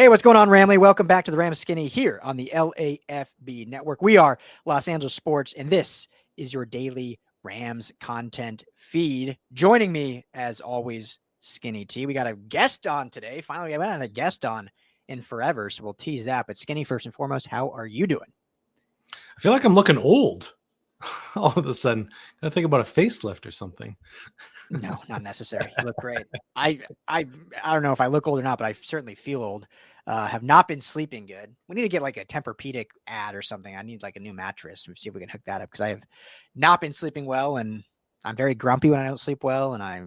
Hey, what's going on, Ramley? Welcome back to the Rams Skinny here on the LAFB network. We are Los Angeles Sports, and this is your daily Rams content feed. Joining me, as always, Skinny T. We got a guest on today. Finally, I went on a guest on in forever, so we'll tease that. But Skinny, first and foremost, how are you doing? I feel like I'm looking old all of a sudden. I think about a facelift or something. No, not necessary. You look great. I don't know if I look old or not, but I certainly feel old. Have not been sleeping good. We need to get like a Tempur-Pedic ad or something. I need like a new mattress. We'll see if we can hook that up because I have not been sleeping well, and I'm very grumpy when I don't sleep well, and I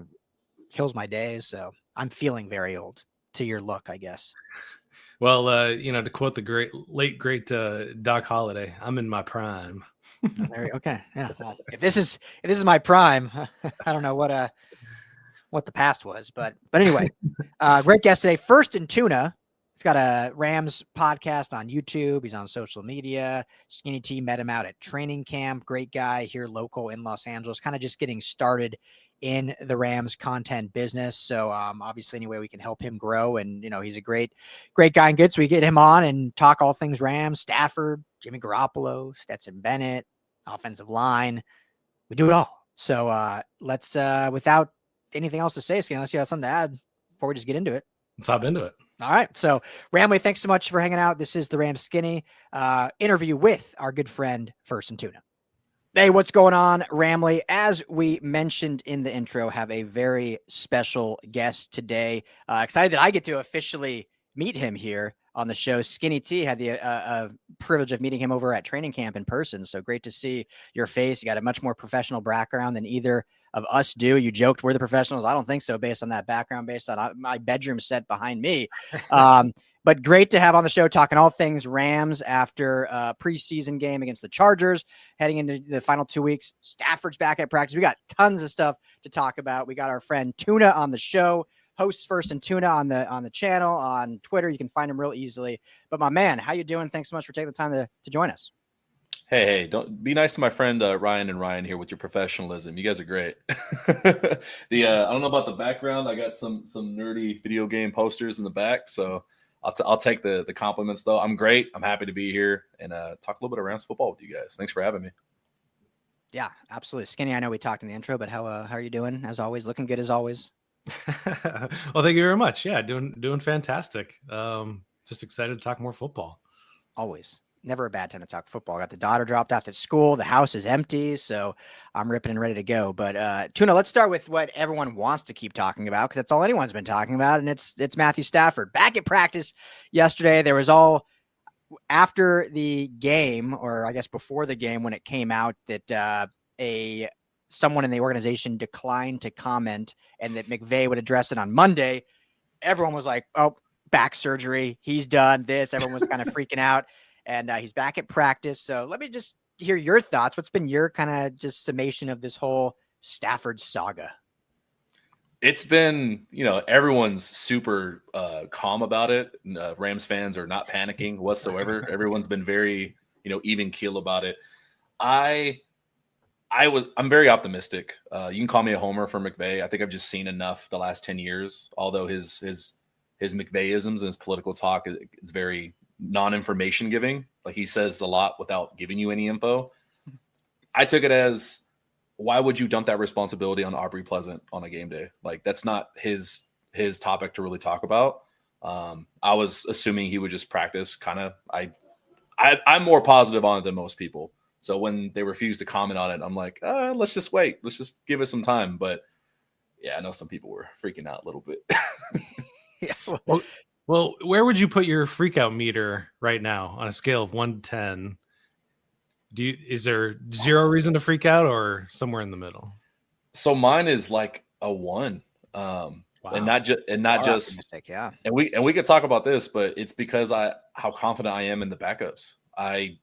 kills my days. So I'm feeling very old to your look, I guess. Well, to quote the late great Doc Holliday, I'm in my prime. Okay, yeah. Well, if this is my prime, I don't know what the past was, but anyway, great guest today. First and Tuna. He's got a Rams podcast on YouTube. He's on social media. Skinny T met him out at training camp. Great guy here local in Los Angeles, kind of just getting started in the Rams content business. So obviously any way we can help him grow. And, he's a great guy and good. So we get him on and talk all things Rams, Stafford, Jimmy Garoppolo, Stetson Bennett, offensive line. We do it all. So let's, without anything else to say, Skinny, unless you have something to add before we just get into it. Let's hop into it. All right. So, Ramley, thanks so much for hanging out. This is the Rams Skinny interview with our good friend, Verse and Tuna. Hey, what's going on, Ramley? As we mentioned in the intro, have a very special guest today. Excited that I get to officially meet him here on the show. Skinny T had the privilege of meeting him over at training camp in person. So great to see your face. You got a much more professional background than either of us do. You joked we're the professionals. I don't think so, based on that background, based on my bedroom set behind me. But great to have on the show talking all things Rams after a preseason game against the Chargers, heading into the final 2 weeks. Stafford's back at practice. We got tons of stuff to talk about. We got our friend Tuna on the show, hosts Verse and Tuna on the channel, on Twitter. You can find him real easily. But my man, how you doing? Thanks so much for taking the time to join us. Hey, don't be nice to my friend Ryan and Ryan here with your professionalism. You guys are great. I don't know about the background. I got some nerdy video game posters in the back, so I'll take the compliments though. I'm great. I'm happy to be here and talk a little bit of Rams football with you guys. Thanks for having me. Yeah, absolutely. Skinny, I know we talked in the intro, but how are you doing? As always, looking good as always. Well, thank you very much. Yeah, doing fantastic. Just excited to talk more football. Always. Never a bad time to talk football. Got the daughter dropped off at school. The house is empty, so I'm ripping and ready to go. But Tuna, let's start with what everyone wants to keep talking about because that's all anyone's been talking about, and it's Matthew Stafford. Back at practice yesterday, there was all after the game, or I guess before the game when it came out that someone in the organization declined to comment and that McVay would address it on Monday. Everyone was like, oh, back surgery. He's done this. Everyone was kind of freaking out. And he's back at practice. So let me just hear your thoughts. What's been your kind of just summation of this whole Stafford saga? It's been, everyone's super calm about it. Rams fans are not panicking whatsoever. Everyone's been very, even keel about it. I'm very optimistic. You can call me a homer for McVay. I think I've just seen enough the last 10 years, although his McVayisms and his political talk is very non-information giving. Like he says a lot without giving you any info. I took it as, why would you dump that responsibility on Aubrey Pleasant on a game day? Like that's not his topic to really talk about. I was assuming he would just practice kind of, I'm more positive on it than most people. So when they refused to comment on it, I'm like, let's just wait. Let's just give it some time. But yeah, I know some people were freaking out a little bit. Yeah. Well, where would you put your freak out meter right now on a scale of 1 to 10? Is there zero reason to freak out or somewhere in the middle? So mine is like a 1. Wow. And not just yeah. And we could talk about this, but it's because how confident I am in the backups. I'm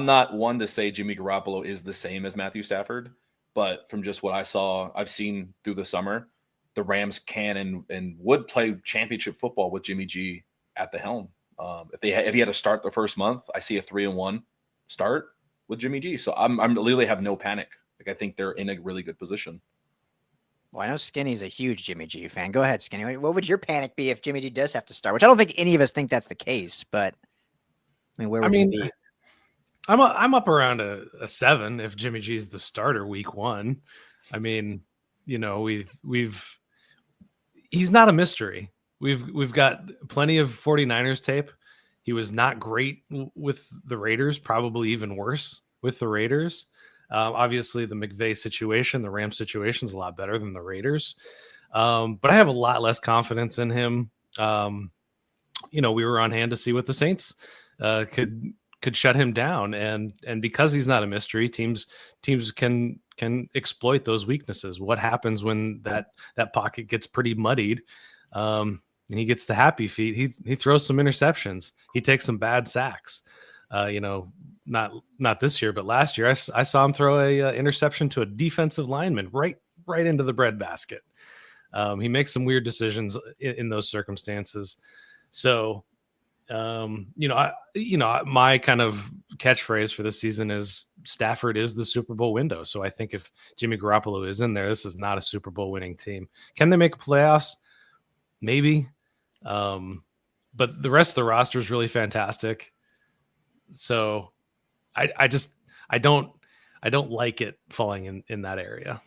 not one to say Jimmy Garoppolo is the same as Matthew Stafford, but from just what I've seen through the summer, the Rams can and would play championship football with Jimmy G at the helm. If he had to start the first month, I see a 3-1 start with Jimmy G. So I'm literally have no panic. Like I think they're in a really good position. Well, I know Skinny's a huge Jimmy G fan. Go ahead, Skinny. What would your panic be if Jimmy G does have to start? Which I don't think any of us think that's the case, but I mean, where would you be? I'm up around a 7 if Jimmy G's the starter week 1. I mean, he's not a mystery. We've got plenty of 49ers tape. He was not great with the Raiders, probably even worse with the Raiders. Obviously, the McVay situation, the Rams situation is a lot better than the Raiders. But I have a lot less confidence in him. We were on hand to see what the Saints could shut him down, and because he's not a mystery, teams can exploit those weaknesses. What happens when that pocket gets pretty muddied? And he gets the happy feet. He throws some interceptions. He takes some bad sacks. Not this year, but last year I saw him throw a interception to a defensive lineman right into the breadbasket. He makes some weird decisions in those circumstances. So, my kind of catchphrase for this season is Stafford is the Super Bowl window. So I think if Jimmy Garoppolo is in there, this is not a Super Bowl winning team. Can they make playoffs? Maybe. But the rest of the roster is really fantastic. So I don't like it falling in that area.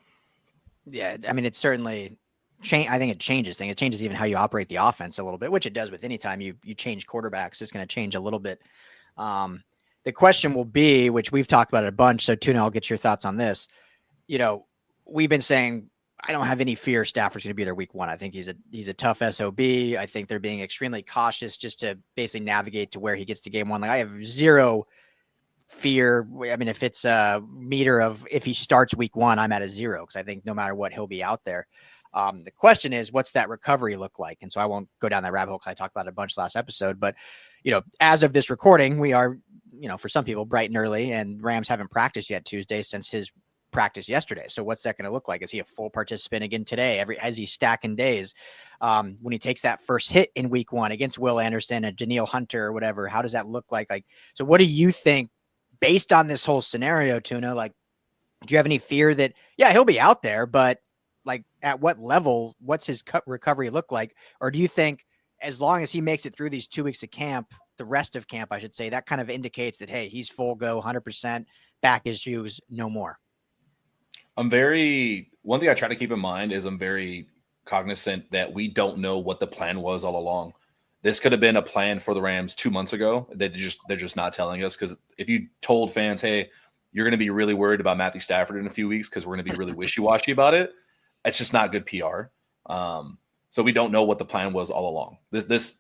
Yeah. I mean, it's certainly I think it changes things. It changes even how you operate the offense a little bit, which it does with any time you change quarterbacks. It's going to change a little bit. The question will be, which we've talked about it a bunch. So Tuna, I'll get your thoughts on this. We've been saying, I don't have any fear Stafford's going to be there week 1. I think he's a tough SOB. I think they're being extremely cautious just to basically navigate to where he gets to game 1. Like I have zero fear. I mean, if it's a meter of if he starts week 1, I'm at a 0 because I think no matter what, he'll be out there. The question is, what's that recovery look like? And so I won't go down that rabbit hole because I talked about it a bunch last episode. But, as of this recording, we are, for some people, bright and early, and Rams haven't practiced yet Tuesday since his practice yesterday. So what's that going to look like? Is he a full participant again today? As he's stacking days, when he takes that first hit in week 1 against Will Anderson and Danielle Hunter or whatever, how does that look like? So what do you think based on this whole scenario, Tuna? Like, do you have any fear that, he'll be out there, but like at what level, what's his recovery look like? Or do you think as long as he makes it through these 2 weeks of camp, the rest of camp, I should say, that kind of indicates that, hey, he's full go, 100% back issues, no more? One thing I try to keep in mind is I'm very cognizant that we don't know what the plan was all along. This could have been a plan for the Rams 2 months ago. They're just not telling us, because if you told fans, hey, you're going to be really worried about Matthew Stafford in a few weeks because we're going to be really wishy-washy about it, it's just not good PR. So we don't know what the plan was all along.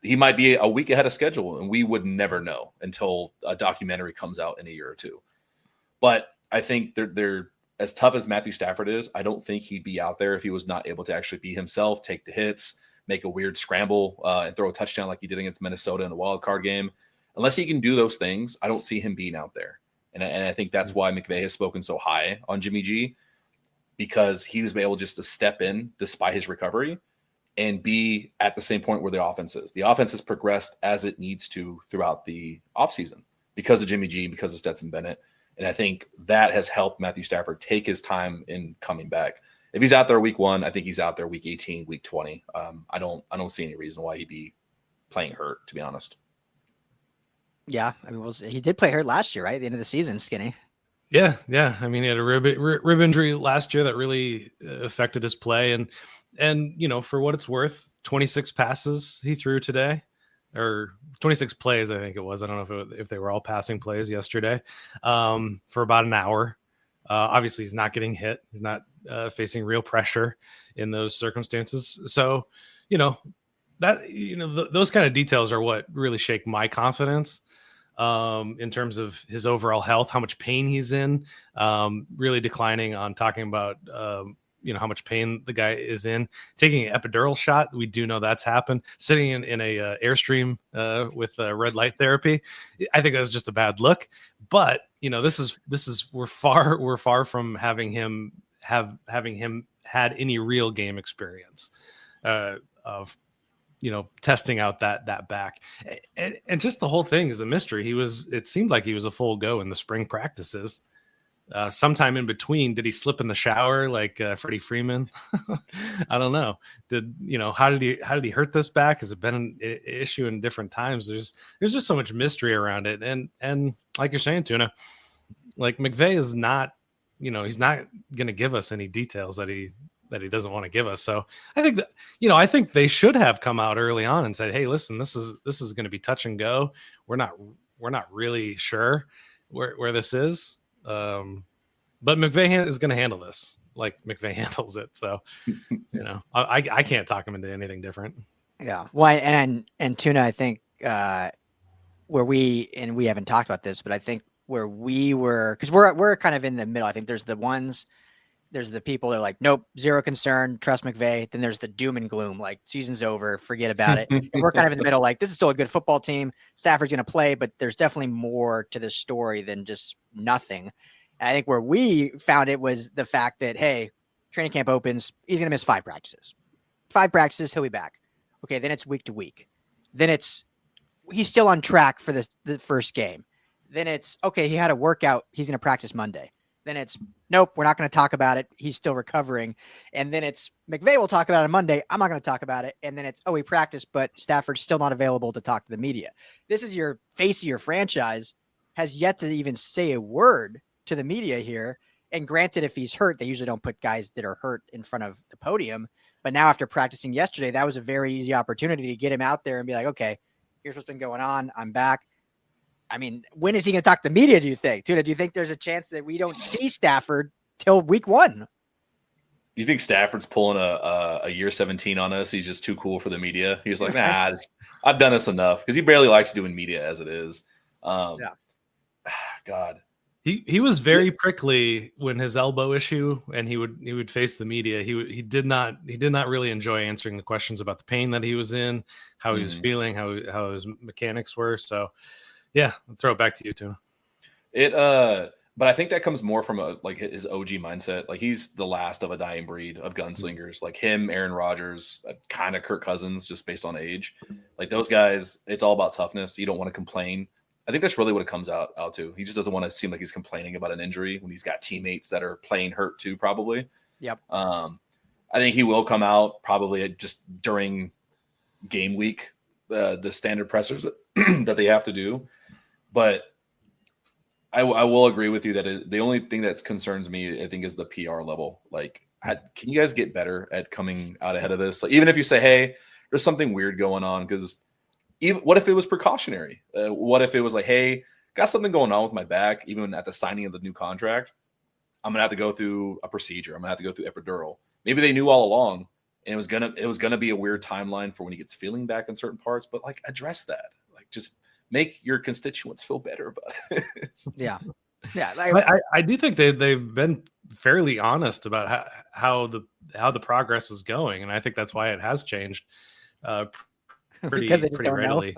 He might be a week ahead of schedule, and we would never know until a documentary comes out in a year or two. But I think they're as tough as Matthew Stafford is, I don't think he'd be out there if he was not able to actually be himself, take the hits, make a weird scramble, and throw a touchdown like he did against Minnesota in the wild card game. Unless he can do those things, I don't see him being out there. And I think that's why McVay has spoken so high on Jimmy G, because he was able just to step in despite his recovery and be at the same point where the offense is. The offense has progressed as it needs to throughout the offseason because of Jimmy G, because of Stetson Bennett. And I think that has helped Matthew Stafford take his time in coming back. If he's out there week 1, I think he's out there week 18, week 20. I don't see any reason why he'd be playing hurt, to be honest. Yeah, I mean, he did play hurt last year, right? At the end of the season, Skinny. Yeah. I mean, he had a rib injury last year that really affected his play, and for what it's worth, 26 passes he threw today, or 26 plays, I think it was. I don't know if they were all passing plays yesterday, for about an hour. Obviously, he's not getting hit. He's not facing real pressure in those circumstances. So, those kind of details are what really shake my confidence in terms of his overall health, how much pain he's in, really declining on talking about, how much pain the guy is in, taking an epidural shot. We do know that's happened. Sitting in a Airstream with red light therapy. I think that's just a bad look. But this is we're far from having him had any real game experience of testing out that back, and just the whole thing is a mystery. It seemed like he was a full go in the spring practices. sometime in between, did he slip in the shower like Freddie Freeman? I don't know. How did he hurt this back? Has it been an issue in different times? There's just so much mystery around it. And like you're saying, Tuna, like McVay is not, he's not going to give us any details that he doesn't want to give us. So I think that, I think they should have come out early on and said, hey, listen, this is going to be touch and go. We're not really sure where this is. But McVay is going to handle this like McVay handles it. So, I can't talk him into anything different. Yeah. Well, and Tuna, I think where we haven't talked about this, but I think where we were, because we're kind of in the middle. I think there's the people that are like, nope, zero concern, trust McVay. Then there's the doom and gloom, like season's over, forget about it. And we're kind of in the middle, like this is still a good football team. Stafford's going to play, but there's definitely more to this story than just nothing. And I think where we found it was the fact that, hey, training camp opens, he's going to miss 5 practices. 5 practices, he'll be back. Okay, then it's week to week. Then he's still on track for the first game. Then it's, okay, he had a workout, he's going to practice Monday. Then it's, nope, we're not going to talk about it. He's still recovering. And then it's, McVay will talk about it on Monday. I'm not going to talk about it. And then it's, oh, he practiced, but Stafford's still not available to talk to the media. This is your face of your franchise, has yet to even say a word to the media here. And granted, if he's hurt, they usually don't put guys that are hurt in front of the podium. But now after practicing yesterday, that was a very easy opportunity to get him out there and be like, okay, here's what's been going on. I'm back. I mean, when is he going to talk to the media, do you think? Tuna, do you think there's a chance that we don't see Stafford till week 1? You think Stafford's pulling a year 17 on us? He's just too cool for the media. He's like, nah, I've done this enough, because he barely likes doing media as it is. Yeah. God. He was very prickly when his elbow issue, and he would face the media. He did not really enjoy answering the questions about the pain that he was in, how he was feeling, how his mechanics were. So, yeah, I'll throw it back to you, Tuna. But I think that comes more from his OG mindset. Like, he's the last of a dying breed of gunslingers. Like him, Aaron Rodgers, kind of Kirk Cousins, just based on age. Like those guys, it's all about toughness. You don't want to complain. I think that's really what it comes out to. He just doesn't want to seem like he's complaining about an injury when he's got teammates that are playing hurt too, probably. Yep. I think he will come out probably just during game week, the standard pressers that they have to do. But I will agree with you that the only thing that concerns me, I think, is the PR level. Like, can you guys get better at coming out ahead of this? Like, even if you say, hey, there's something weird going on, because what if it was precautionary? What if it was like, hey, got something going on with my back, even at the signing of the new contract, I'm going to have to go through a procedure. I'm going to have to go through epidural. Maybe they knew all along, and it was gonna be a weird timeline for when he gets feeling back in certain parts, but like, address that. Like, just make your constituents feel better about it. Yeah. I do think they've been fairly honest about how the progress is going, and I think that's why it has changed pretty readily.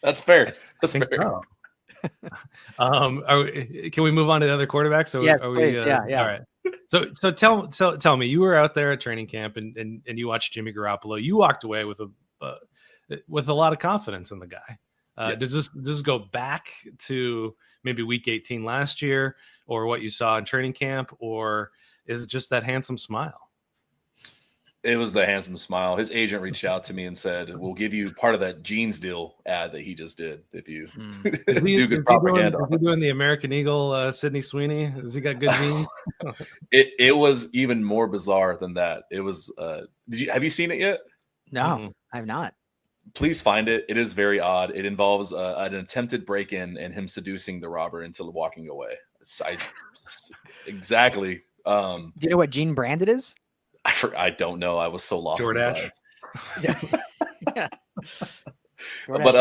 That's fair. That's fair. So. Can we move on to the other quarterbacks? Yes, please. Yeah. All right. So tell me, you were out there at training camp and you watched Jimmy Garoppolo. You walked away with a lot of confidence in the guy. Does this go back to maybe week 18 last year, or what you saw in training camp, or is it just that handsome smile? It was the handsome smile. His agent reached out to me and said, we'll give you part of that jeans deal ad that he just did if you do good propaganda. Is he doing the American Eagle, Sydney Sweeney? Has he got good jeans? It was even more bizarre than that. It was have you seen it yet? No, I have not. Please find it. It is very odd. It involves an attempted break-in and him seducing the robber into walking away. Exactly. Do you know what jean brand it is? I don't know. I was so lost. DoorDash. Yeah. But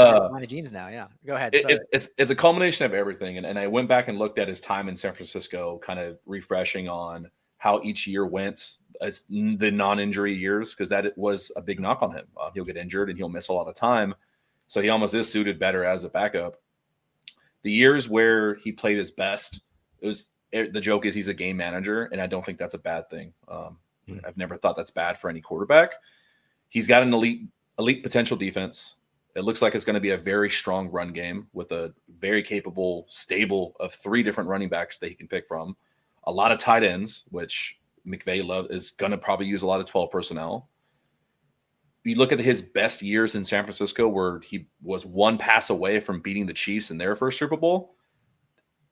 the jeans now. Yeah. Go ahead. It's a culmination of everything. And I went back and looked at his time in San Francisco, kind of refreshing on how each year went as the non-injury years, because that was a big knock on him. He'll get injured and he'll miss a lot of time. So he almost is suited better as a backup. The years where he played his best, the joke is he's a game manager, and I don't think that's a bad thing. I've never thought that's bad for any quarterback. He's got an elite potential defense. It looks like it's going to be a very strong run game with a very capable stable of 3 different running backs that he can pick from. A lot of tight ends, which McVay is going to probably use a lot of 12 personnel. You look at his best years in San Francisco where he was 1 pass away from beating the Chiefs in their first Super Bowl.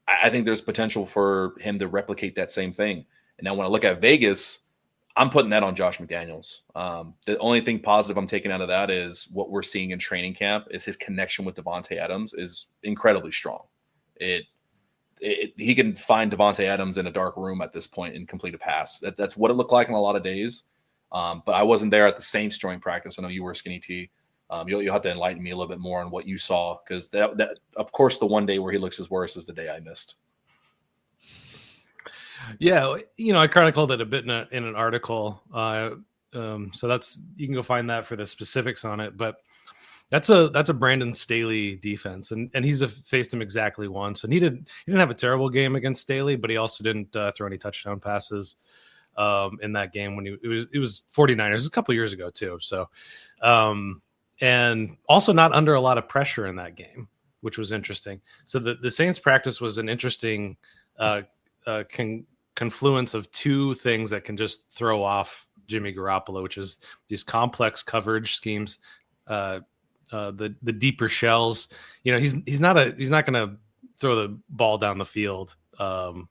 I think there's potential for him to replicate that same thing. And now when I look at Vegas, I'm putting that on Josh McDaniels. The only thing positive I'm taking out of that is what we're seeing in training camp is his connection with Davante Adams is incredibly strong. He can find Davante Adams in a dark room at this point and complete a pass. That's what it looked like in a lot of days. But I wasn't there at the Saints joint practice. I know you were, Skinny T. You'll have to enlighten me a little bit more on what you saw, because that of course the one day where he looks his worst is the day I missed. Yeah, I chronicled it a bit in an article. So that's, you can go find that for the specifics on it. But that's a Brandon Staley defense, and he's faced him exactly once, and he didn't have a terrible game against Staley, but he also didn't throw any touchdown passes in that game when it was 49ers a couple years ago too. So and also not under a lot of pressure in that game, which was interesting. So the Saints practice was an interesting confluence of 2 things that can just throw off Jimmy Garoppolo, which is these complex coverage schemes, the deeper shells. He's not going to throw the ball down the field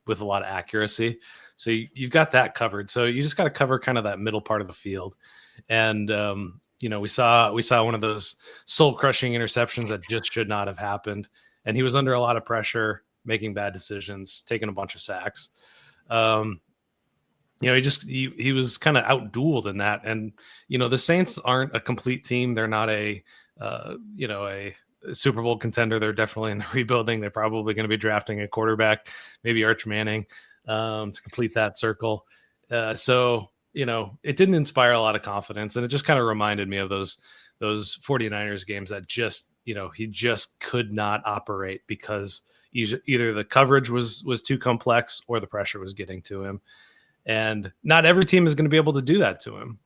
with a lot of accuracy. So you've got that covered. So you just got to cover kind of that middle part of the field. And we saw one of those soul crushing interceptions that just should not have happened. And he was under a lot of pressure, making bad decisions, taking a bunch of sacks. He was kind of outdueled in that. And, the Saints aren't a complete team. They're not a Super Bowl contender. They're definitely in the rebuilding. They're probably going to be drafting a quarterback, maybe Arch Manning, to complete that circle. So it didn't inspire a lot of confidence. And it just kind of reminded me of those 49ers games that just, he just could not operate because either the coverage was too complex or the pressure was getting to him. And not every team is going to be able to do that to him.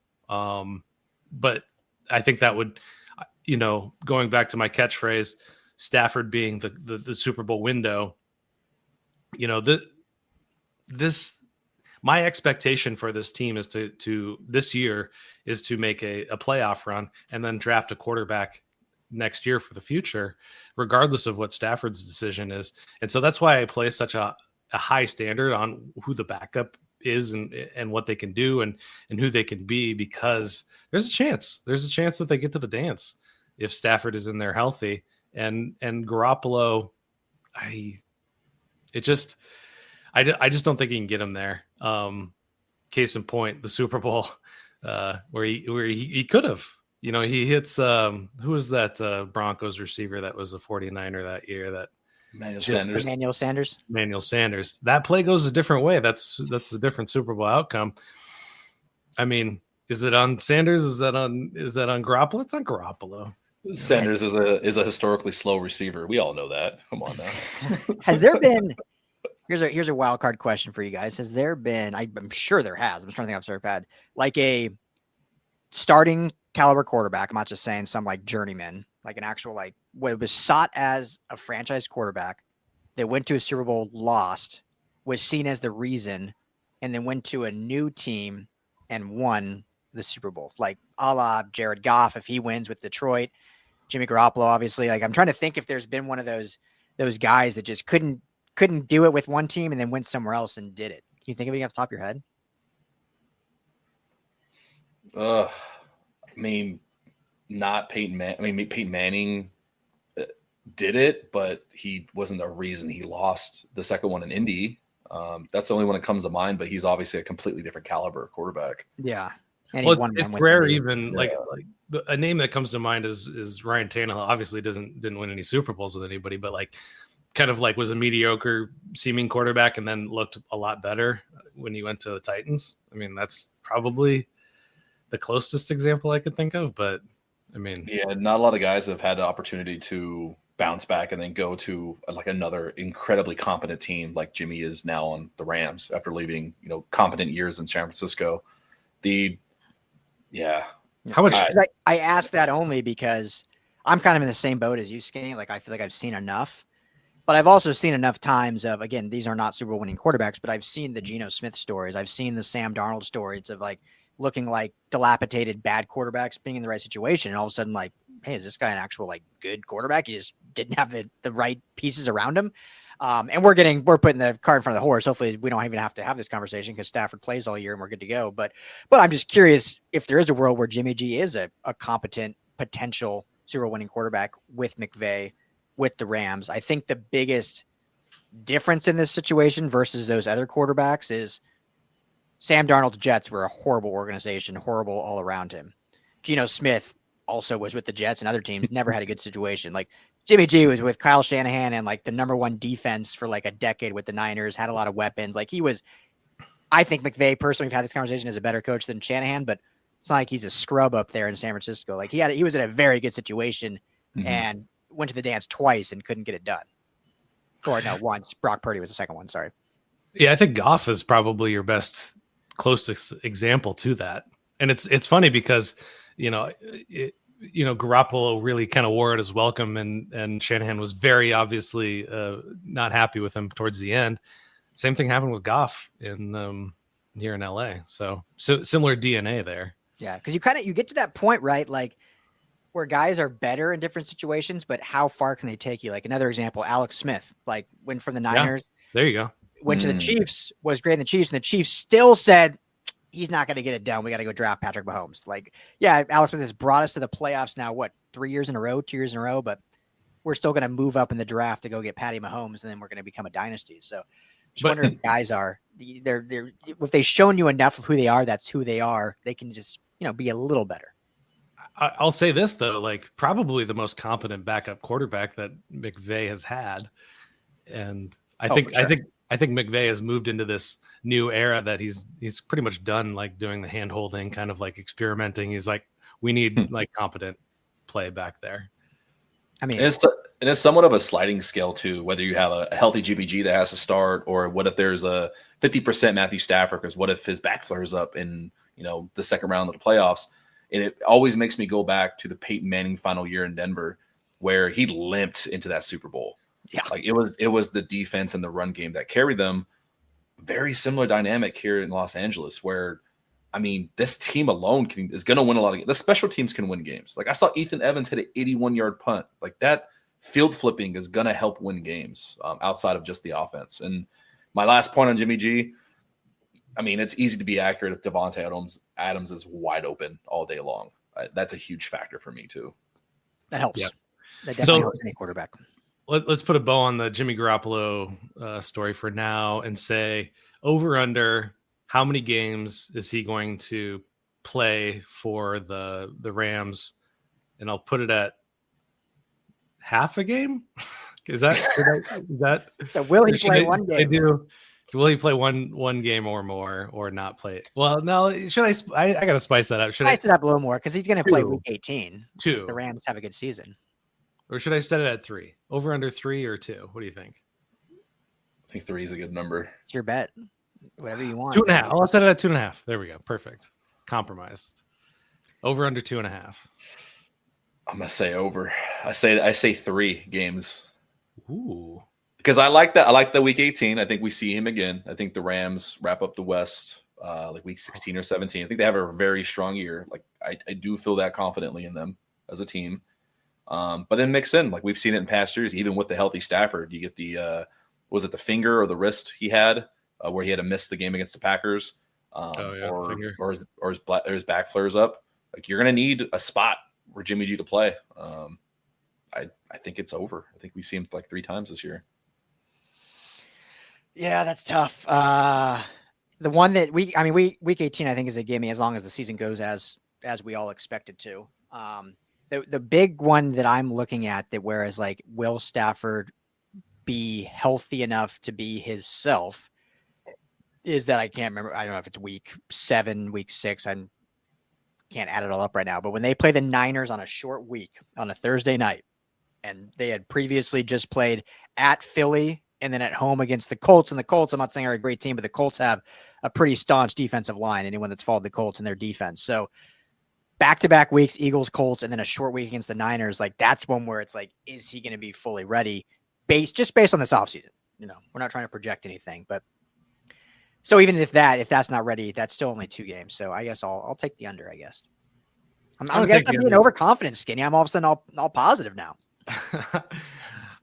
But I think that would, going back to my catchphrase, Stafford being the Super Bowl window, my expectation for this team is to this year is to make a playoff run and then draft a quarterback next year for the future, regardless of what Stafford's decision is. And so that's why I place such a high standard on who the backup is and what they can do and who they can be, because there's a chance that they get to the dance if Stafford is in there healthy. And Garoppolo, I just don't think he can get him there. Case in point, the Super Bowl, where he could have, he hits, who was that Broncos receiver that was a 49er that year? That Emmanuel Sanders. That play goes a different way. That's the different Super Bowl outcome. I mean, is it on Sanders? Is that on Garoppolo? It's on Garoppolo. Sanders is a historically slow receiver. We all know that. Come on now. Has there been? Here's a wild card question for you guys. Has there been? I'm sure there has. I'm trying to think if I've had like a starting caliber quarterback. I'm not just saying some like journeyman, like an actual like what was sought as a franchise quarterback that went to a Super Bowl, lost, was seen as the reason, and then went to a new team and won the Super Bowl, like a la Jared Goff if he wins with Detroit. Jimmy Garoppolo, obviously. Like I'm trying to think if there's been one of those guys that just couldn't do it with one team and then went somewhere else and did it. Can you think of anything off the top of your head? I mean, not Peyton Manning. I mean, Peyton Manning did it, but he wasn't the reason he lost the second one in Indy. That's the only one that comes to mind, but he's obviously a completely different caliber quarterback. Yeah. And it's rare even like a name that comes to mind is Ryan Tannehill. Obviously didn't win any Super Bowls with anybody, but like kind of like was a mediocre seeming quarterback and then looked a lot better when he went to the Titans. I mean, that's probably the closest example I could think of, but I mean, yeah, not a lot of guys have had the opportunity to bounce back and then go to like another incredibly competent team like Jimmy is now on the Rams after leaving, competent years in San Francisco. How much? I asked that only because I'm kind of in the same boat as you, Skinny. Like, I feel like I've seen enough, but I've also seen enough times of, again, these are not Super Bowl winning quarterbacks, but I've seen the Geno Smith stories. I've seen the Sam Darnold stories of like looking like dilapidated bad quarterbacks being in the right situation. And all of a sudden, like, hey, is this guy an actual like good quarterback? He just didn't have the right pieces around him. And we're putting the cart in front of the horse. Hopefully we don't even have to have this conversation because Stafford plays all year and we're good to go. But I'm just curious if there is a world where Jimmy G is a competent potential Super Bowl winning quarterback with McVay, with the Rams. I think the biggest difference in this situation versus those other quarterbacks is Sam Darnold's Jets were a horrible organization, horrible all around him. Geno Smith also was with the Jets and other teams, never had a good situation. Like Jimmy G was with Kyle Shanahan and like the number one defense for like a decade with the Niners, had a lot of weapons. Like he was, I think McVay personally, we've had this conversation, is a better coach than Shanahan, but it's not like he's a scrub up there in San Francisco. Like he was in a very good situation and went to the dance twice and couldn't get it done. Or no, once. Brock Purdy was the second one. Sorry. Yeah, I think Goff is probably your best closest example to that. And it's funny because, Garoppolo really kind of wore it as welcome, and Shanahan was very obviously not happy with him towards the end. Same thing happened with Goff in here in LA. So similar DNA there. Yeah, because you get to that point, right? Like where guys are better in different situations, but how far can they take you? Like another example, Alex Smith, like went from the Niners. Yeah, there you go. Went to the Chiefs, was great in the Chiefs, and the Chiefs still said he's not going to get it done. We got to go draft Patrick Mahomes. Like, yeah, Alex Smith has brought us to the playoffs now, 3 years in a row, 2 years in a row, but we're still going to move up in the draft to go get Patty Mahomes, and then we're going to become a dynasty. So just wonder if guys are they're if they've shown you enough of who they are, that's who they are. They can just, be a little better. I'll say this though, like probably the most competent backup quarterback that McVay has had. And I think McVay has moved into this new era that he's pretty much done like doing the hand holding, kind of like experimenting. He's like, we need like competent play back there. I mean, it's somewhat of a sliding scale too, whether you have a healthy GBG that has to start, or what if there's a 50% Matthew Stafford, because what if his back flares up in, the second round of the playoffs. And it always makes me go back to the Peyton Manning final year in Denver, where he limped into that Super Bowl. Yeah, like it was the defense and the run game that carried them. Very similar dynamic here in Los Angeles, where, I mean, this team alone is going to win a lot of games. The special teams can win games. Like I saw Ethan Evans hit an 81-yard punt. Like that field flipping is going to help win games outside of just the offense. And my last point on Jimmy G, I mean, it's easy to be accurate if Davante Adams is wide open all day long. That's a huge factor for me too. That helps. Yeah. That definitely helps any quarterback. Let's put a bow on the Jimmy Garoppolo story for now and say over under how many games is he going to play for the Rams? And I'll put it at half a game. Is that so? Will he play one game? Will he play one game or more, or not play it? Well, no. Should I got to spice that up. Should I spice it up a little more because he's going to play week 18. If the Rams have a good season. Or should I set it at 3? Over under 3 or 2? What do you think? I think 3 is a good number. It's your bet. Whatever you want. 2.5. I'll set it at 2.5. There we go. Perfect. Compromised. Over under 2.5. I'm gonna say over. I say 3 games. Ooh. Because I like that. I like the week 18. I think we see him again. I think the Rams wrap up the West like week 16 or 17. I think they have a very strong year. Like I do feel that confidently in them as a team. But then mix in, like we've seen it in past years, even with the healthy Stafford, you get the was it the finger or the wrist he had where he had to miss the game against the Packers, or his back flares up. Like you're gonna need a spot for Jimmy G to play. I think it's over. I think we see him like 3 times this year. Yeah, that's tough. The one that week 18, I think is a gimme as long as the season goes as we all expect it to. The big one that I'm looking at that whereas like will Stafford be healthy enough to be his self is that I can't remember. I don't know if it's week 7, week 6. I can't add it all up right now. But when they play the Niners on a short week on a Thursday night, and they had previously just played at Philly and then at home against the Colts, and the Colts, I'm not saying are a great team, but the Colts have a pretty staunch defensive line. Anyone that's followed the Colts and their defense. So back-to-back weeks, Eagles, Colts, and then a short week against the Niners. Like that's one where it's like, is he going to be fully ready based on this offseason? We're not trying to project anything, but so even if that's not ready, that's still only 2 games. So I guess I'll take the under, I guess. I'm being overconfident, Skinny. I'm all of a sudden all positive now. I'm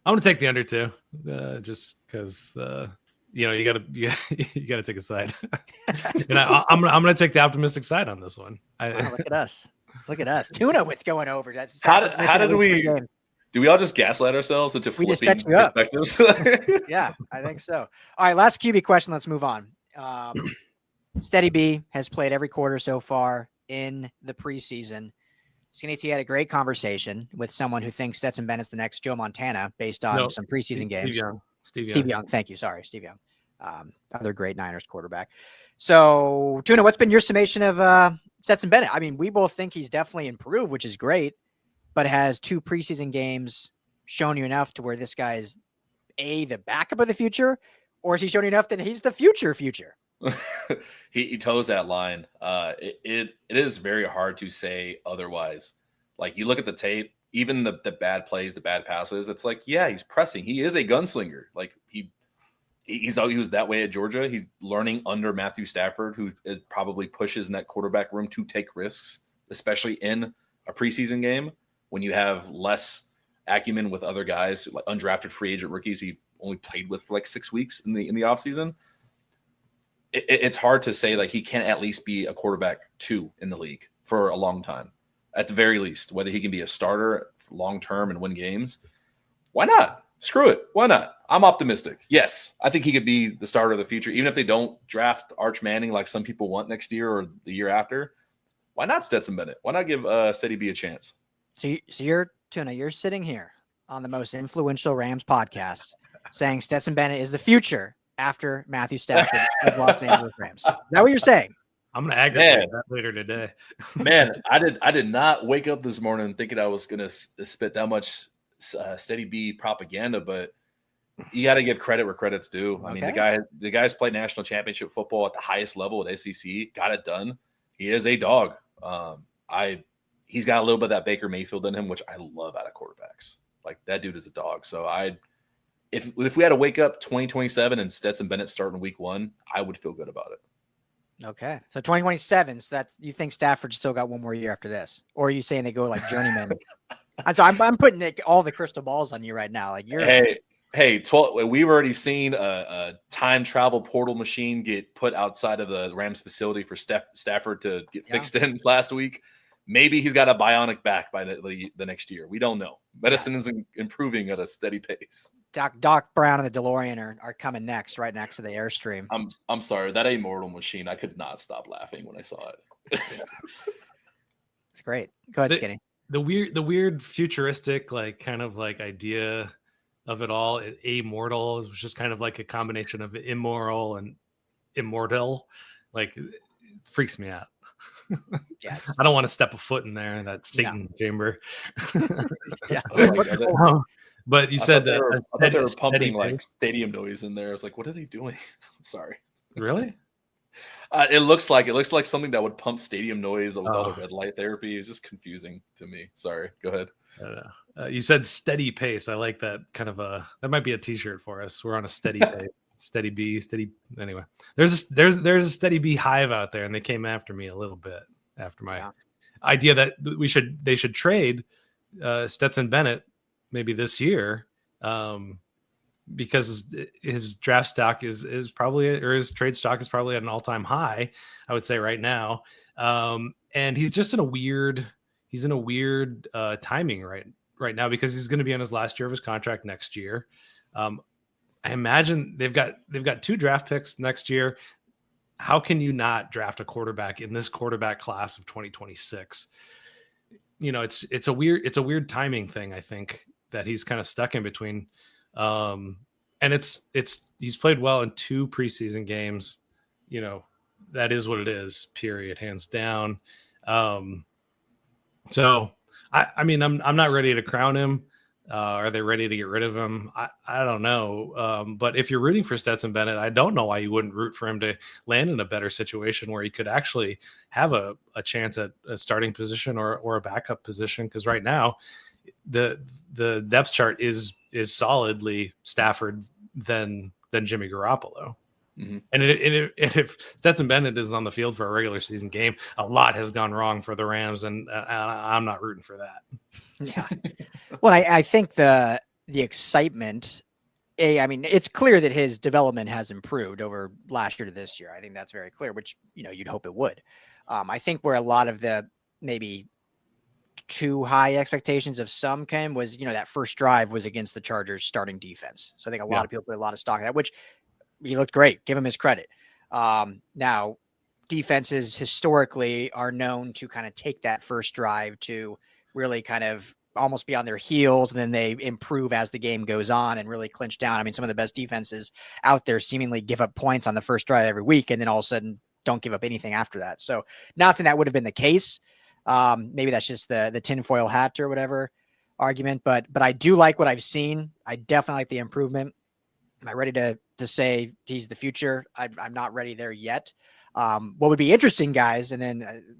going to take the under too, just because, you got to take a side. And I'm going to take the optimistic side on this one. Look at us. Tuna with going over. That's how did we? Do we all just gaslight ourselves into flipping perspectives? Yeah, I think so. All right, last QB question. Let's move on. Steady B has played every quarter so far in the preseason. Skinny T had a great conversation with someone who thinks Stetson Bennett's the next Joe Montana based on some preseason games. Steve Young. Thank you. Sorry, Steve Young. Other great Niners quarterback. So, Tuna, what's been your summation of Stetson Bennett? I mean, we both think he's definitely improved, which is great, but has 2 preseason games shown you enough to where this guy is the backup of the future, or is he shown you enough that he's the future? he toes that line. It is very hard to say otherwise. Like you look at the tape, even the bad plays, the bad passes, it's like, yeah, he's pressing. He is a gunslinger. Like he was that way at Georgia. He's learning under Matthew Stafford, who probably pushes in that quarterback room to take risks, especially in a preseason game when you have less acumen with other guys, like undrafted free agent rookies. He only played with for like 6 weeks in the offseason. It's hard to say like he can't at least be a quarterback 2 in the league for a long time, at the very least. Whether he can be a starter long term and win games, why not? Screw it. Why not? I'm optimistic. Yes, I think he could be the starter of the future, even if they don't draft Arch Manning like some people want next year or the year after. Why not Stetson Bennett? Why not give Steady B a chance? So you're Tuna. You're sitting here on the most influential Rams podcast saying Stetson Bennett is the future after Matthew Stafford of Los Angeles Rams. Is that what you're saying? I'm going to aggravate that later today. Man, I did not wake up this morning thinking I was going to spit that much Steady B propaganda, but you got to give credit where credit's due. I mean, the guy's played national championship football at the highest level at SEC, got it done. He is a dog. He's got a little bit of that Baker Mayfield in him, which I love out of quarterbacks. Like that dude is a dog. So if we had to wake up 2027 and Stetson Bennett starting week 1, I would feel good about it. Okay. So 2027. So you think Stafford still got one more year after this, or are you saying they go like journeyman? I'm putting all the crystal balls on you right now. Like you're Hey, we've already seen a time travel portal machine get put outside of the Rams facility for Stafford to get fixed in last week. Maybe he's got a bionic back by the next year. We don't know. Medicine is improving at a steady pace. Doc Brown and the DeLorean are coming next, right next to the Airstream. I'm sorry, that immortal machine. I could not stop laughing when I saw it. It's great. Go ahead, Skinny. The weird futuristic kind of idea of it all. Immortal is just kind of like a combination of immoral and immortal. Like it freaks me out. Yeah, I don't want to step a foot in there, that Satan chamber. Yeah. But you said they were pumping steady stadium noise in there. I was like, what are they doing? I'm sorry. Really? It looks like something that would pump stadium noise with all the red light therapy. It's just confusing to me. Sorry. Go ahead. I don't know. You said steady pace. I like that kind of that might be a t-shirt for us. We're on a steady pace. Steady B, steady. Anyway, there's a steady B hive out there, and they came after me a little bit after my idea that they should trade Stetson Bennett maybe this year, because his draft stock is probably, or his trade stock is probably at an all-time high, I would say right now. And he's just in a weird timing right now, because he's going to be on his last year of his contract next year. I imagine they've got 2 draft picks next year. How can you not draft a quarterback in this quarterback class of 2026? It's a weird timing thing, I think, that he's kind of stuck in between. And he's played well in 2 preseason games. That is what it is, period, hands down. So I'm not ready to crown him Are they ready to get rid of him? I don't know. But if you're rooting for Stetson Bennett, I don't know why you wouldn't root for him to land in a better situation where he could actually have a chance at a starting position or a backup position. Because right now, the depth chart is solidly Stafford than Jimmy Garoppolo. Mm-hmm. And if Stetson Bennett is on the field for a regular season game, a lot has gone wrong for the Rams, and I'm not rooting for that. Yeah. Well, I think the excitement, I mean, it's clear that his development has improved over last year to this year. I think that's very clear, which, you'd hope it would. I think where a lot of the maybe too high expectations of some came was, that first drive was against the Chargers starting defense. So I think a lot of people put a lot of stock in that, which he looked great. Give him his credit. Now, defenses historically are known to kind of take that first drive to really kind of almost be on their heels, and then they improve as the game goes on and really clinch down. I mean, some of the best defenses out there seemingly give up points on the first drive every week, and then all of a sudden don't give up anything after that. So not that that would have been the case. Maybe that's just the tinfoil hat or whatever argument, but I do like what I've seen. I definitely like the improvement. Am I ready to say he's the future? I'm not ready there yet. What would be interesting, guys, and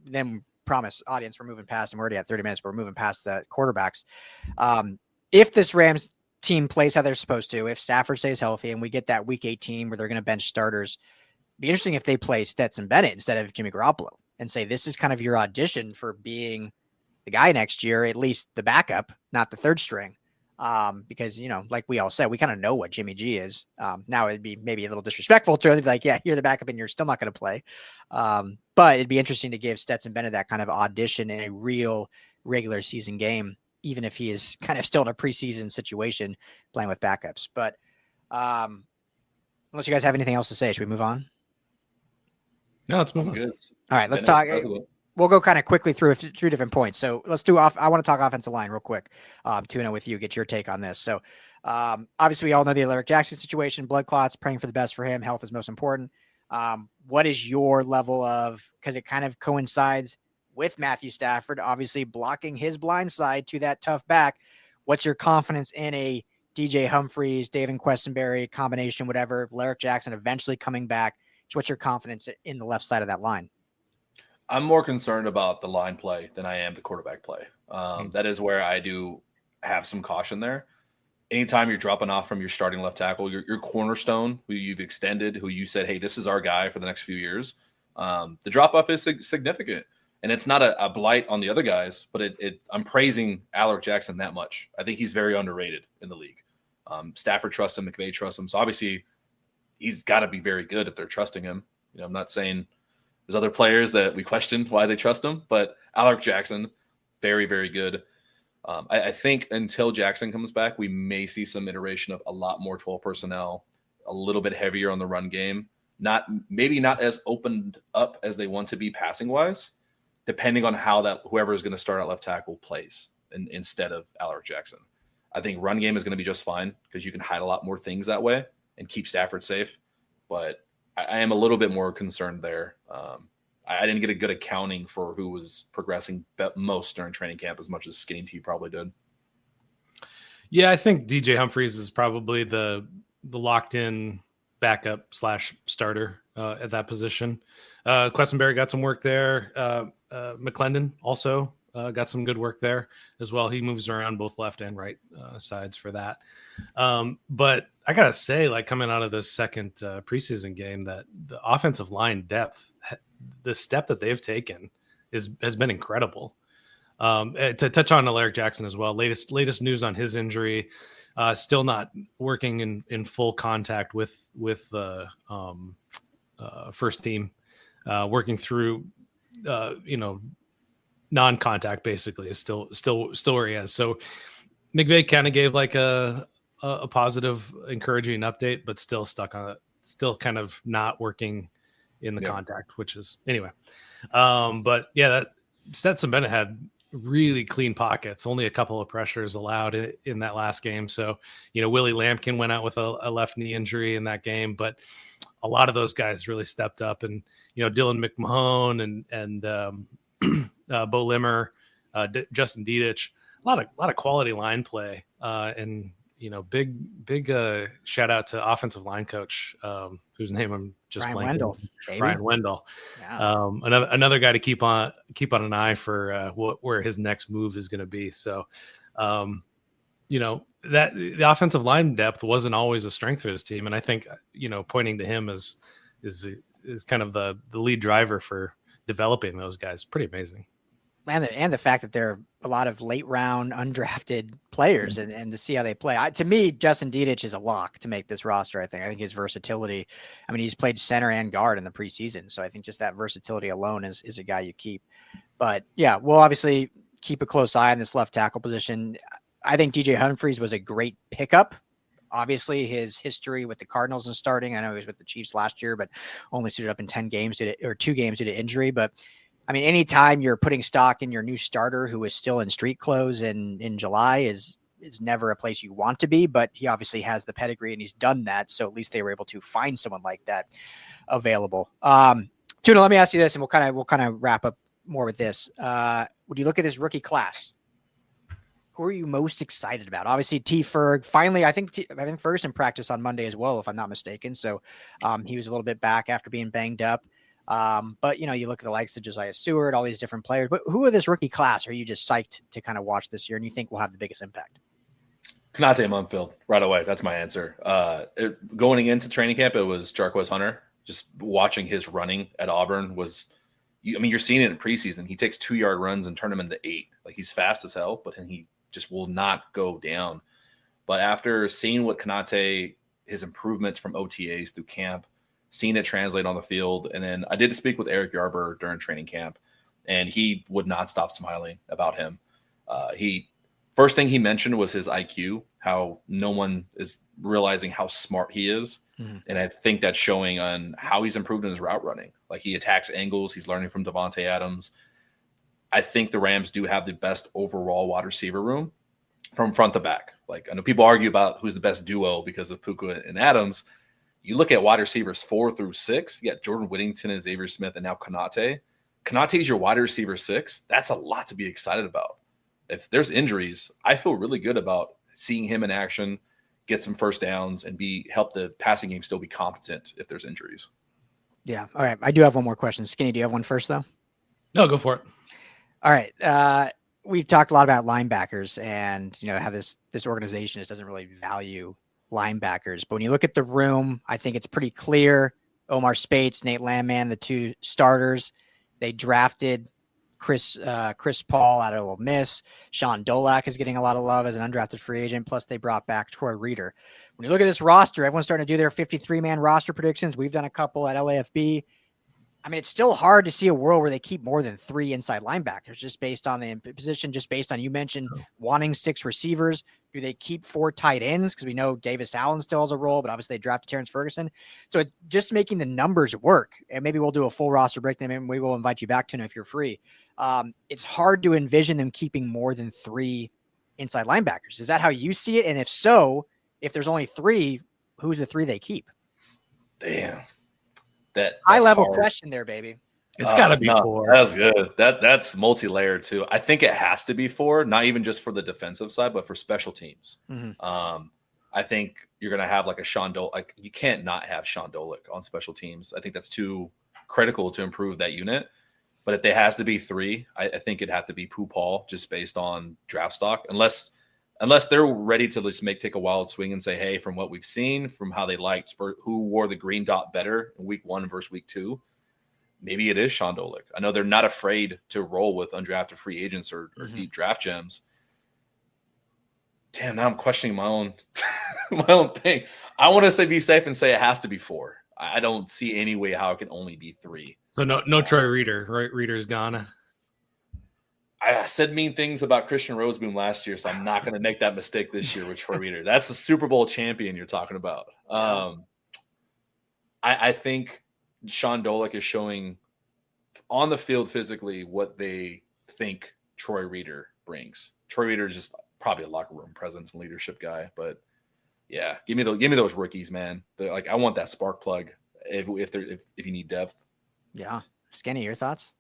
then promise audience, we're moving past, and we're already at 30 minutes, but we're moving past the quarterbacks. If this Rams team plays how they're supposed to, if Stafford stays healthy and we get that week 18 where they're going to bench starters, it'd be interesting if they play Stetson Bennett instead of Jimmy Garoppolo and say, this is kind of your audition for being the guy next year, at least the backup, not the third string. Because, like we all said, we kind of know what Jimmy G is. Now it'd be maybe a little disrespectful to him. They'd be like, yeah, you're the backup and you're still not going to play. But it'd be interesting to give Stetson Bennett that kind of audition in a real regular season game, even if he is kind of still in a preseason situation playing with backups. But unless you guys have anything else to say, should we move on? No, let's move on. Good. All right, let's talk. We'll go kind of quickly through three different points. So let's do I want to talk offensive line real quick. Tuna, with you, get your take on this. So obviously we all know the Alaric Jackson situation, blood clots, praying for the best for him. Health is most important. What is your level of, because it kind of coincides with Matthew Stafford, obviously blocking his blind side to that tough back. What's your confidence in a DJ Humphries, David Questenberry combination, whatever, Alaric Jackson eventually coming back? What's your confidence in the left side of that line? I'm more concerned about the line play than I am the quarterback play. That is where I do have some caution there. Anytime you're dropping off from your starting left tackle, your cornerstone, who you've extended, who you said, hey, this is our guy for the next few years, the drop-off is significant. And it's not a blight on the other guys, but I'm praising Alaric Jackson that much. I think he's very underrated in the league. Stafford trusts him, McVay trusts him. So obviously he's got to be very good if they're trusting him. I'm not saying there's other players that we question why they trust him, but Alaric Jackson, very, very good. I think until Jackson comes back, we may see some iteration of a lot more 12 personnel, a little bit heavier on the run game, maybe not as opened up as they want to be passing wise, depending on how that whoever is going to start at left tackle plays instead of Alaric Jackson. I think run game is going to be just fine because you can hide a lot more things that way and keep Stafford safe. But I am a little bit more concerned there. I didn't get a good accounting for who was progressing most during training camp as much as Skinny T probably did. Yeah, I think DJ Humphries is probably the locked-in backup / starter at that position. Questenberry got some work there. McClendon also got some good work there as well. He moves around both left and right sides for that. But I got to say, like coming out of this second preseason game, that the offensive line depth, the step that they've taken has been incredible. To touch on Alaric Jackson as well, latest news on his injury, still not working in full contact with the first team, working through, non-contact basically is still where he is. So McVay kind of gave like a positive, encouraging update, but still stuck on it, still kind of not working in the contact, which is anyway. But yeah, that Stetson Bennett had really clean pockets, only a couple of pressures allowed in that last game. So, Willie Lampkin went out with a left knee injury in that game, but a lot of those guys really stepped up, and, Dylan McMahon and Bo Limmer, Justin Dedich, lot of quality line play, and big shout out to offensive line coach, whose name I'm just Ryan blanking. Wendell, baby. Ryan Wendell. Yeah. Another guy to keep on an eye for where his next move is going to be. So, that the offensive line depth wasn't always a strength for his team, and I think pointing to him is kind of the lead driver for developing those guys. Pretty amazing. And the fact that there are a lot of late round undrafted players and to see how they play. To me, Justin Dedich is a lock to make this roster. I think his versatility, I mean, he's played center and guard in the preseason. So I think just that versatility alone is a guy you keep. But yeah, we'll obviously keep a close eye on this left tackle position. I think DJ Humphries was a great pickup. Obviously, his history with the Cardinals and starting, I know he was with the Chiefs last year, but only suited up in 2 games due to injury. But I mean, anytime you're putting stock in your new starter who is still in street clothes in July is never a place you want to be, but he obviously has the pedigree and he's done that. So at least they were able to find someone like that available. Tuna, let me ask you this, and we'll kind of wrap up more with this. Would you look at this rookie class? Who are you most excited about? Obviously, T. Ferg. Finally, I think Ferguson practiced on Monday as well, if I'm not mistaken. So he was a little bit back after being banged up. But you look at the likes of Josiah Seward, all these different players. But who of this rookie class are you just psyched to kind of watch this year, and you think will have the biggest impact? Konate Munfield, right away. That's my answer. Going into training camp, it was Jarquez Hunter. Just watching his running at Auburn was, you're seeing it in preseason. He takes 2-yard runs and turn them into 8. Like, he's fast as hell, but he just will not go down. But after seeing what Konate, his improvements from OTAs through camp, seeing it translate on the field, and then I did speak with Eric Yarber during training camp, and he would not stop smiling about him. First thing he mentioned was his IQ, how no one is realizing how smart he is. Mm-hmm. And I think that's showing on how he's improved in his route running. Like, he attacks angles. He's learning from Davante Adams. I think the Rams do have the best overall wide receiver room from front to back. Like, I know people argue about who's the best duo because of Puka and Adams. You look at wide receivers 4 through 6, you got Jordan Whittington and Xavier Smith, and now Konate. Konate is your wide receiver 6. That's a lot to be excited about. If there's injuries, I feel really good about seeing him in action, get some first downs, and help the passing game still be competent if there's injuries. Yeah. All right. I do have one more question. Skinny, do you have one first, though? No, go for it. All right. We've talked a lot about linebackers and, how this organization doesn't really value linebackers. But when you look at the room, I think it's pretty clear. Omar Spates, Nate Landman, the 2 starters. They drafted Chris Paul out of Ole Miss. Sean Dolak is getting a lot of love as an undrafted free agent. Plus, they brought back Troy Reeder. When you look at this roster, everyone's starting to do their 53-man roster predictions. We've done a couple at LAFB. I mean, it's still hard to see a world where they keep more than 3 inside linebackers just based on the position, just based on, you mentioned wanting 6 receivers. Do they keep 4 tight ends? Because we know Davis Allen still has a role, but obviously they drafted Terrence Ferguson. So it's just making the numbers work. And maybe we'll do a full roster breakdown. Maybe we will invite you back to it if you're free. It's hard to envision them keeping more than 3 inside linebackers. Is that how you see it? And if so, if there's only 3, who's the 3 they keep? Damn. That's high level hard. Question there, baby. It's got to be 4. That was good. That's multi-layered too. I think it has to be 4, not even just for the defensive side, but for special teams. Mm-hmm. I think you're going to have like a Sean Dolick. Like, you can't not have Sean Dolick on special teams. I think that's too critical to improve that unit. But if there has to be 3, I think it'd have to be Pooh Paul, just based on draft stock, unless they're ready to just take a wild swing and say, hey, from what we've seen, from how they liked for who wore the green dot better in week 1 versus week 2, maybe it is Sean Dolick. I know they're not afraid to roll with undrafted free agents or deep draft gems. Damn, now I'm questioning my own my own thing. I want to say be safe and say it has to be 4. I don't see any way how it can only be 3. So no Troy Reeder, right? Reeder's gone. I said mean things about Christian Roseboom last year, so I'm not going to make that mistake this year with Troy Reeder. That's the Super Bowl champion you're talking about. I think Sean Dolick is showing on the field physically what they think Troy Reeder brings. Troy Reeder is just probably a locker room presence and leadership guy, but yeah, give me those rookies, man. I want that spark plug if you need depth. Yeah, Skinny, your thoughts?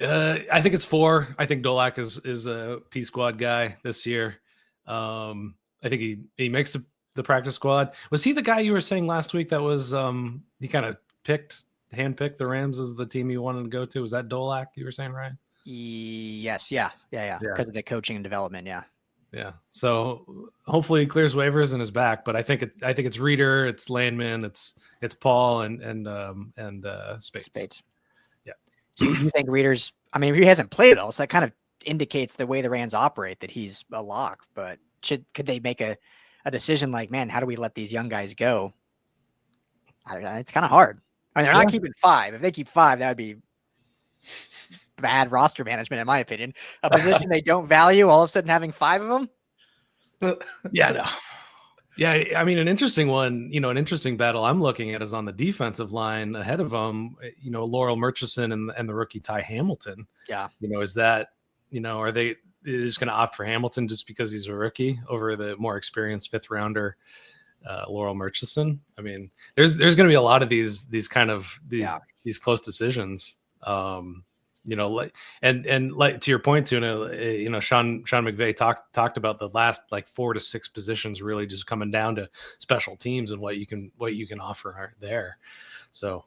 I think it's 4. I think Dolak is a P squad guy this year. I think he makes the practice squad. Was he the guy you were saying last week that was he kind of handpicked the Rams as the team he wanted to go to? Was that Dolak you were saying, Ryan? Yes. Yeah. Because of the coaching and development. Yeah. Yeah. So hopefully he clears waivers and is back. But I think it's Reeder, it's Landman, it's Paul and Spates. Yeah. So you think Reeder's? I mean, if he hasn't played at all, so that kind of indicates the way the Rams operate that he's a lock. But could they make a decision like, man, how do we let these young guys go? I don't know. It's kind of hard. I mean, they're not keeping 5. If they keep 5, that would be bad roster management, in my opinion. A position they don't value, all of a sudden having 5 of them. Yeah, no. Yeah, I mean, an interesting one, an interesting battle I'm looking at is on the defensive line ahead of them, Laurel Murchison and the rookie Ty Hamilton. Yeah. Is that, are they just going to opt for Hamilton just because he's a rookie over the more experienced 5th rounder, Laurel Murchison? I mean, there's going to be a lot of these close decisions. And like to your point, Tuna, Sean McVay talked about the last 4 to 6 positions really just coming down to special teams and what you can offer there. So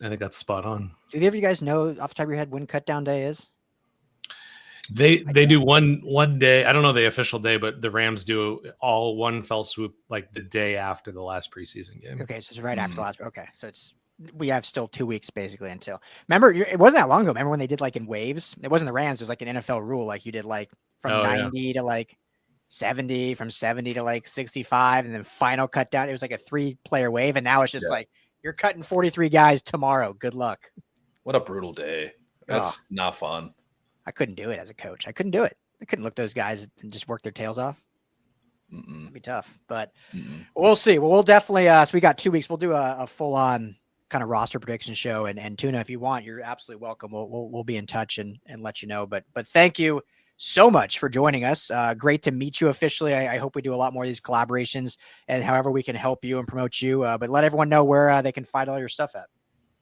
I think that's spot on. Do either of you guys know off the top of your head when cut down day is? They do one day. I don't know the official day, but the Rams do all one fell swoop like the day after the last preseason game. Okay, so it's right after the last. Okay, so we have still 2 weeks basically until. Remember, it wasn't that long ago. Remember when they did in waves? It wasn't the Rams. It was like an NFL rule. You did from 90 to 70, from 70 to 65, and then final cut down. It was a 3-player wave, and now it's just you're cutting 43 guys tomorrow. Good luck. What a brutal day. That's not fun. I couldn't do it as a coach. I couldn't do it. I couldn't look those guys and just work their tails off. It'd be tough, but we'll see. Well, we'll definitely, so we got 2 weeks. We'll do a full on kind of roster prediction show, and Tuna, if you want, you're absolutely welcome. We'll be in touch and let you know, but thank you so much for joining us. Great to meet you officially. I hope we do a lot more of these collaborations and however we can help you and promote you, but let everyone know where they can find all your stuff at.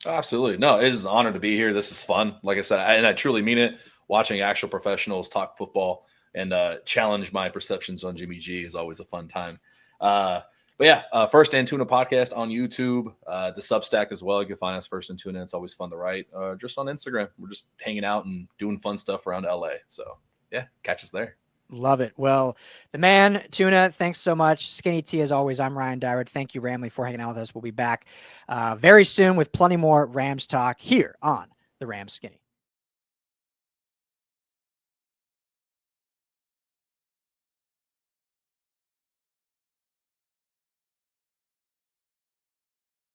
Oh, absolutely. No, it is an honor to be here. This is fun. Like I said, and I truly mean it. Watching actual professionals talk football and challenge my perceptions on Jimmy G is always a fun time. But yeah, First and Tuna podcast on YouTube, the Substack as well. You can find us First and Tuna. It's always fun to write. Just on Instagram, we're just hanging out and doing fun stuff around LA. So yeah, catch us there. Love it. Well, the man, Tuna, thanks so much. Skinny T, as always, I'm Ryan Dyrud. Thank you, Ramley, for hanging out with us. We'll be back very soon with plenty more Rams talk here on the Rams Skinny.